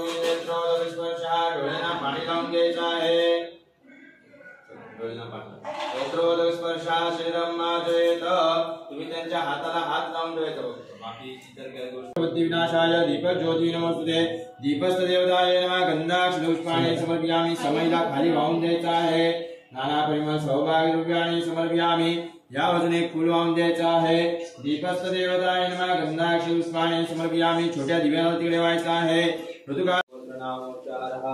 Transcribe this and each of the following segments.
नेत्रोदक स्पर्शः डोळ्यांना पाणी लावून घ्यायचं आहे नेत्रोदक स्पर्शः शरीरं माजयेत तुम्ही त्यांच्या हाताला हात लावून ठेवायचा बाकी इतर काही गोष्टी बुद्धी विनाशाय दीपक ज्योती नमोस्तुते दीपस्थ देवताय नमः गंधाक्ष पुष्पाणि समर्पयामि समयला खाली वाहून द्यायचा आहे नाना परिमळ सौभाग्य द्रव्याणि समर्पयामि या वजने फूल वाहून द्यायचं आहे दीपस्थ देवताय नमः गंधाक्ष पुष्पाणि समर्पयामि छोट्या दिव्याला तिकडे व्हायचं आहे ऋतुकाल नामोच्चारः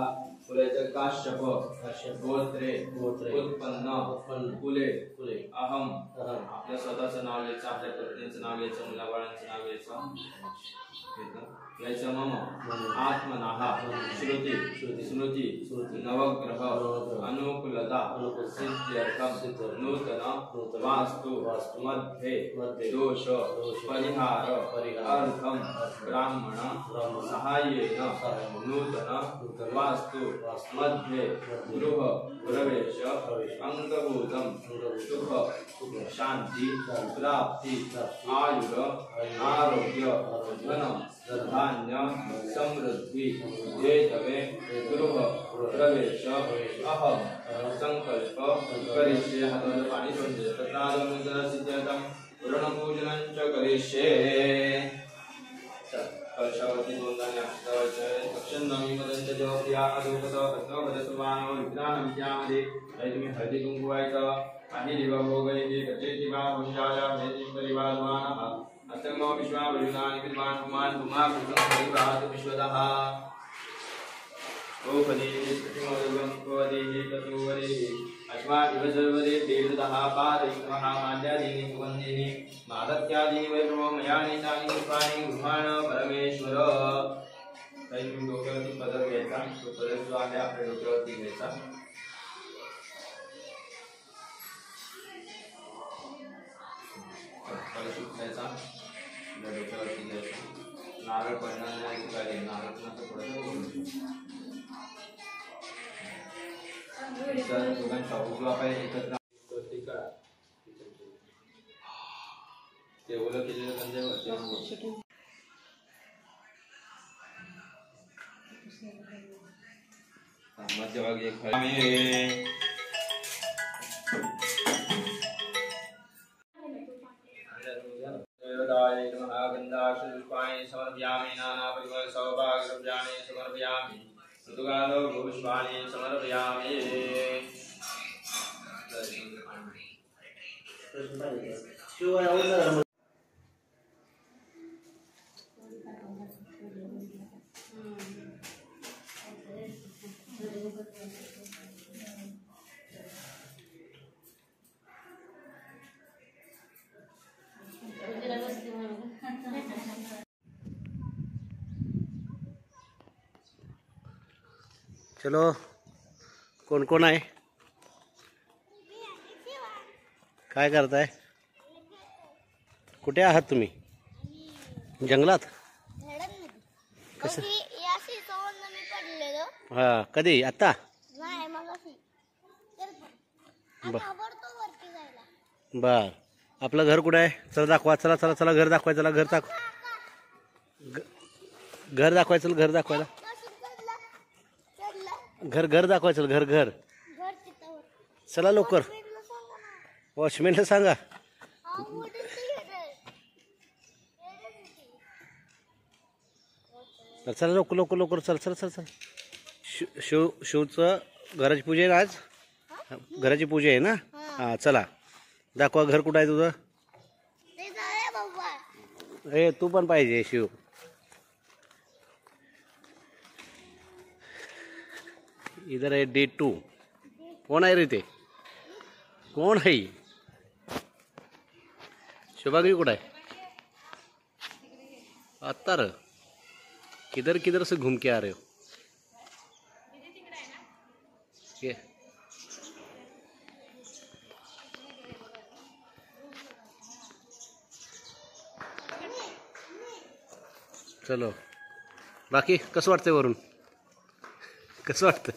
कुलेच काश्यप गोत्रे उत्पन्न कुले अहम आपल्या स्वतःचं नाव घ्यायचं आपल्या पत्नीचं नाव घ्यायचं मुलाबाळांचं नाव घ्यायचं मम आत्मनाः श्रुती स्मृती नवग्रह अनुकूलता सिद्ध्यर्थम नूतन वास्तु मध्ये दोष परिहार अर्थम ब्राह्मण सहाय्येन नूतन वास्तु मध्ये गृह प्रवेश अंगभूतम सुख शांति प्राप्ति आयुर आरोग्य धन धान्य समृद्धि जेतवे गृह प्रवेश अहम संकल्प करिष्ये हातामध्ये पाणी सोडले तत्रादनुदर सिद्ध्यर्थम पूर्णपूजनं च करिष्ये कलशावती दोनदाने अक्षतावचे दक्षिणमी मदंच जवप्रिया अदोपत अत्वपदसमानो विज्ञान विद्यामध्ये तुम्ही हळदी कुंकू व्हायचं आणि दिवा भोगयेति गजेति वा भुंजाया भेति परिवारवानः अस्तंगो विश्वावयुनानि विद्वान् पुमान् पुमाकृतं परिवात विश्वदः ओपदेहि प्रतिमोदगं कोदेहि कतुवरेहि अश्वादिव सर्वदे देवदः पारयित्वः माल्यादीनि सुगन्धिनि मादत्यादीनि वैभवमयानि तानि पुष्पाणि गृहाण परमेश्वर काही तुम्ही डोक्यावरती पदर घ्यायचा तो पदर जो आहे आपल्या डोक्यावरती घ्यायचा कलश घ्यायचा डोक्यावरती घ्यायचा नारळ पडणार नाही काय नारळ पण थोडं दोघांचा उजवा पाय एकत्र ते ओलं केलेलं गंजेवर मध्यभागी एक गंधाक्षपुष्पाणि समर्पयामि नाना परिमल सौभाग्य द्रव्याणि समर्पयामि ऋतुकालो पुष्पाणि समर्पयामि चलो कोण कोण आहे काय करताय कुठे आहात तुम्ही जंगलात कसं हा कधी आता बर आपलं घर कुठे आहे चला दाखवा चला चला चला घर दाखवाय चला घर दाखव घर दाखवाय चल घर दाखवायला घर घर दाखवायचं घर घर चला लवकर वॉचमॅनला सांगा चला लवकर लवकर लवकर चल चल चल चल शिवचं घराची पूजा आहे आज घराची पूजा आहे ना हा चला दाखवा घर कुठं आहे तुझं ए तू पण पाहिजे शिव इधर है डे 2 कौन आहे रे ते कौन है शोभागिरी कुठं आहे आता र किधर किधर से घूम के आ रहे हो ये चलो बाकी कसं वाटतंय वरून कसं वाटतं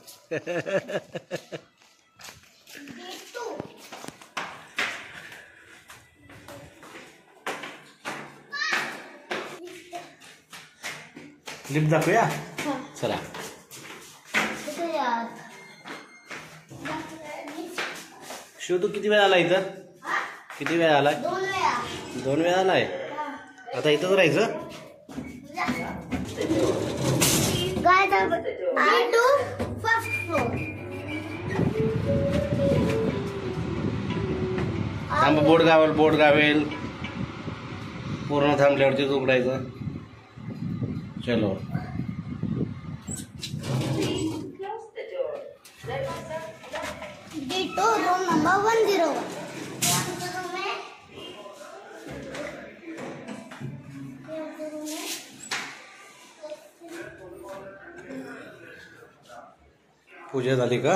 लिफ्ट दाखवूया चला. शिव तू किती वेळा आला इथं? किती वेळा आलाय? 2 वेळा आलाय. आता इथंच राहायचं. थांब, बोट गावेल. पूर्ण थांबल्यावरतीच उघडायचं. चलो. room number 101. पूजा झाली का?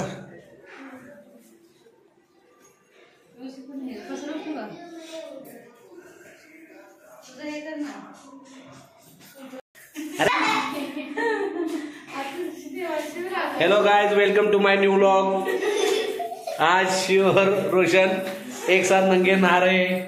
Hello guys, welcome to my new vlog. आज शिव और रोशन एक साथ नंगे नहा रहे हैं.